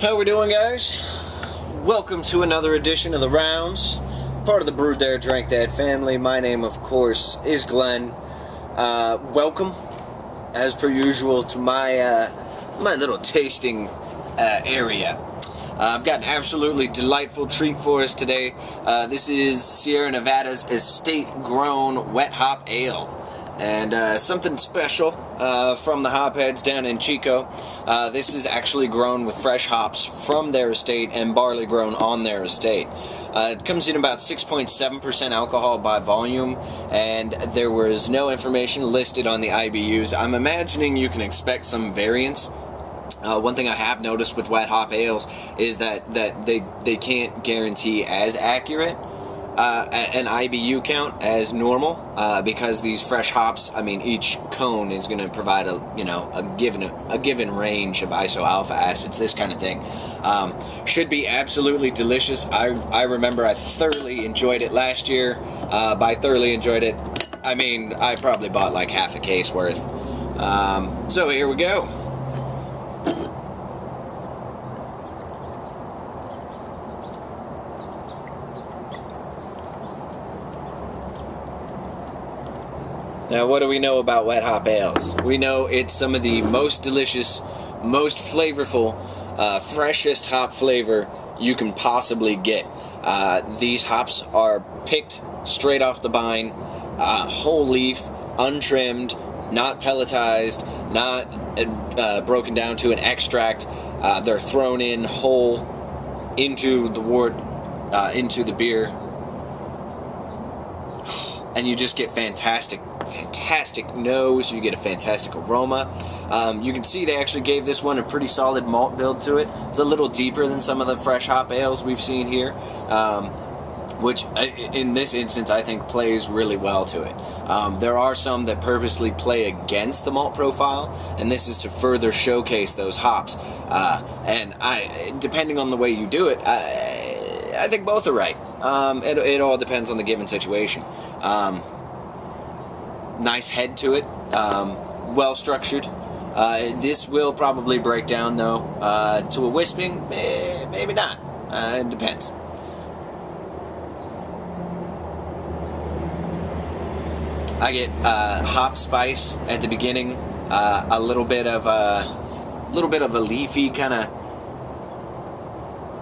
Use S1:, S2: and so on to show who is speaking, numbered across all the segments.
S1: How we doing, guys? Welcome to another edition of The Rounds, part of the Brew-Dare-Drankthat family. My name, of course, is Glenn. Welcome, as per usual, to my my little tasting area. I've got an absolutely delightful treat for us today. This is Sierra Nevada's estate-grown wet hop ale. And something special from the hopheads down in Chico. This is actually grown with fresh hops from their estate and barley grown on their estate. It comes in about 6.7% alcohol by volume, and there was no information listed on the IBUs. I'm imagining you can expect some variance. One thing I have noticed with wet hop ales is that they can't guarantee as accurate an IBU count as normal, because these fresh hops, I mean, each cone is going to provide a given range of isoalpha acids, this kind of thing. Should be absolutely delicious. I remember I thoroughly enjoyed it last year. By thoroughly enjoyed it, I mean I probably bought like half a case worth. So here we go. Now, what do we know about wet hop ales? We know it's some of the most delicious, most flavorful, freshest hop flavor you can possibly get. These hops are picked straight off the vine, whole leaf, untrimmed, not pelletized, not broken down to an extract. They're thrown in whole into the wort, into the beer, and you just get fantastic nose. You get a fantastic aroma. You can see they actually gave this one a pretty solid malt build to it. It's a little deeper than some of the fresh hop ales we've seen here, which in this instance I think plays really well to it. There are some that purposely play against the malt profile, and this is to further showcase those hops. And depending on the way you do it, I think both are right. It all depends on the given situation. Nice head to it, well structured. This will probably break down though to a wisping, maybe not. It depends. I get hop spice at the beginning, a little bit of a leafy kind of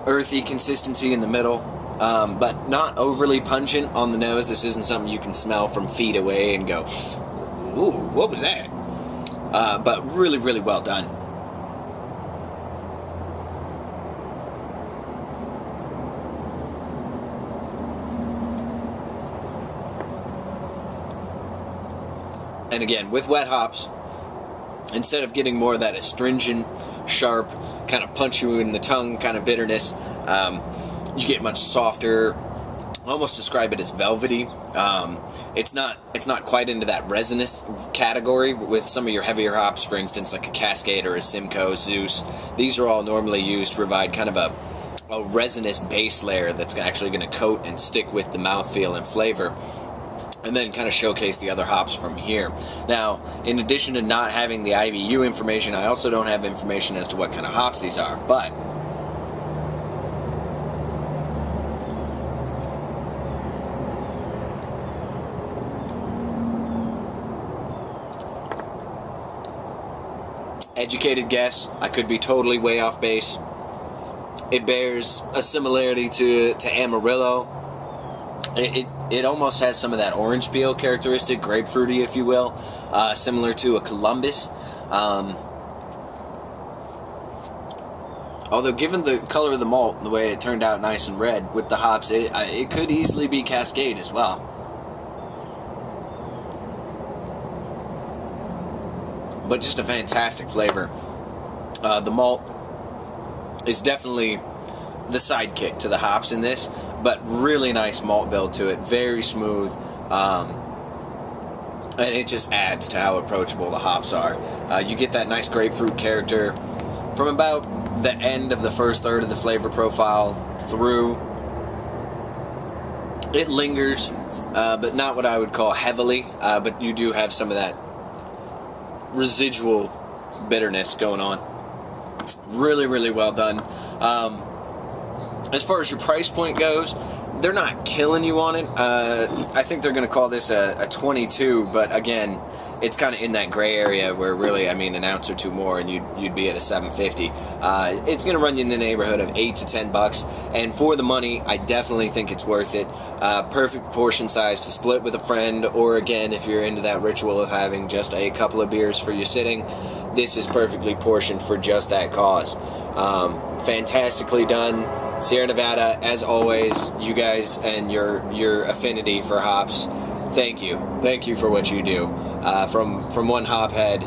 S1: earthy consistency in the middle. But not overly pungent on the nose. This isn't something you can smell from feet away and go, ooh, what was that? But really, really well done. And again, with wet hops, instead of getting more of that astringent, sharp, kind of punch you in the tongue kind of bitterness, you get much softer. I almost describe it as velvety. It's not quite into that resinous category with some of your heavier hops, for instance, like a Cascade or a Simcoe, Zeus. These are all normally used to provide kind of a resinous base layer that's actually going to coat and stick with the mouthfeel and flavor, and then kind of showcase the other hops from here. Now, in addition to not having the IBU information, I also don't have information as to what kind of hops these are, but educated guess, I could be totally way off base. It bears a similarity to Amarillo. It almost has some of that orange peel characteristic, grapefruity, if you will, similar to a Columbus. Although, given the color of the malt, and the way it turned out nice and red with the hops, it could easily be Cascade as well. But just a fantastic flavor. The malt is definitely the sidekick to the hops in this, but really nice malt build to it, very smooth, and it just adds to how approachable the hops are. You get that nice grapefruit character from about the end of the first third of the flavor profile through. It lingers, but not what I would call heavily, but you do have some of that residual bitterness going on. Really, really well done. As far as your price point goes, they're not killing you on it. I think they're going to call this a 22, but again, it's kind of in that gray area where really, I mean, an ounce or two more and you'd be at a $7.50. It's going to run you in the neighborhood of $8 to $10, and for the money, I definitely think it's worth it. Perfect portion size to split with a friend, or again, if you're into that ritual of having just a couple of beers for your sitting, this is perfectly portioned for just that cause. Fantastically done. Sierra Nevada, as always, you guys and your affinity for hops, thank you for what you do. From one hop head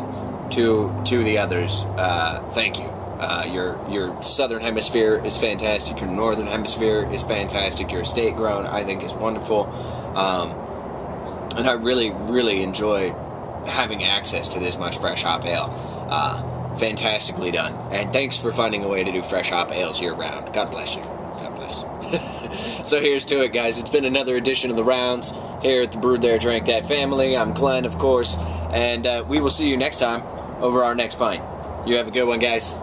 S1: to the others, thank you. Your Southern Hemisphere is fantastic. Your Northern Hemisphere is fantastic. Your estate grown, I think, is wonderful. And I really enjoy having access to this much fresh hop ale. Fantastically done. And thanks for finding a way to do fresh hop ales year round. God bless you. God bless. So here's to it, guys. It's been another edition of The Rounds here at the Brewed There Drank That family. I'm Glenn, of course. And we will see you next time over our next pint. You have a good one, guys.